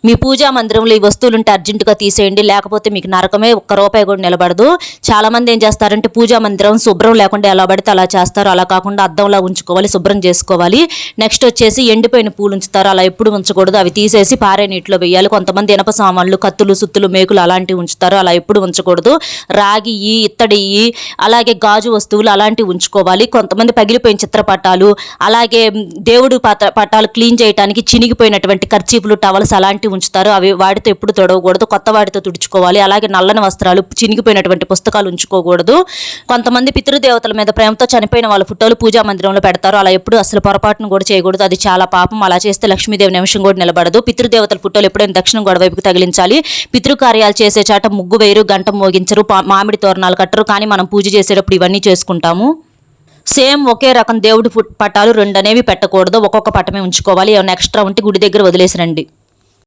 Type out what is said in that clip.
మీ పూజా మందిరంలో ఈ వస్తువులు ఉంటే అర్జెంటుగా తీసేయండి, లేకపోతే మీకు నరకమే, ఒక్క రూపాయి కూడా నిలబడదు. చాలామంది ఏం చేస్తారంటే పూజా మందిరం శుభ్రం లేకుండా ఎలా పడితే అలా చేస్తారు. అలా కాకుండా అద్దంలా ఉంచుకోవాలి, శుభ్రం చేసుకోవాలి. నెక్స్ట్ వచ్చేసి ఎండిపోయిన పూలు ఉంచుతారు, అలా ఎప్పుడు ఉంచకూడదు. అవి తీసేసి పారే నీటిలో వేయాలి. కొంతమంది ఇనప సామాన్లు, కత్తులు, సుత్తులు, మేకులు అలాంటివి ఉంచుతారు, అలా ఎప్పుడు ఉంచకూడదు. రాగి, ఇత్తడి, అలాగే గాజు వస్తువులు అలాంటివి ఉంచుకోవాలి. కొంతమంది పగిలిపోయిన చిత్రపటాలు, అలాగే దేవుడు పటాలు క్లీన్ చేయడానికి చినిగిపోయినటువంటి కర్చీపులు, టవల్స్ అలాంటివి ఉంచుతారు. అవి వాటితో ఎప్పుడు తొడవకూడదు, కొత్త వాటితో తుడుచుకోవాలి. అలాగే నల్లని వస్త్రాలు, చినిగిపోయినటువంటి పుస్తకాలు ఉంచుకోకూడదు. కొంతమంది పితృదేవతల మీద ప్రేమతో చనిపోయిన వాళ్ళ ఫోటోలు పూజా మందిరంలో పెడతారు, అలా ఎప్పుడు అసలు పొరపాటును కూడా చేయకూడదు. అది చాలా పాపం. అలా చేస్తే లక్ష్మీదేవి నిమిషం కూడా నిలబడదు. పితృదేవతల ఫోటోలు ఎప్పుడైనా దక్షిణం గోడ వైపుకి తగిలించాలి. పితృకార్యాలు చేసే చాట ముగ్గు వేయరు, గంట మోగించరు, మామిడి తోరణాలు కట్టరు. కానీ మనం పూజ చేసేటప్పుడు ఇవన్నీ చేసుకుంటాము. సేమ్ ఒకే రకం దేవుడి పటాలు రెండు అనేవి పెట్టకూడదు, ఒక్కొక్క పటమే ఉంచుకోవాలి. ఏమైనా ఎక్స్ట్రా ఉంటే గుడి దగ్గర వదిలేసి రండి.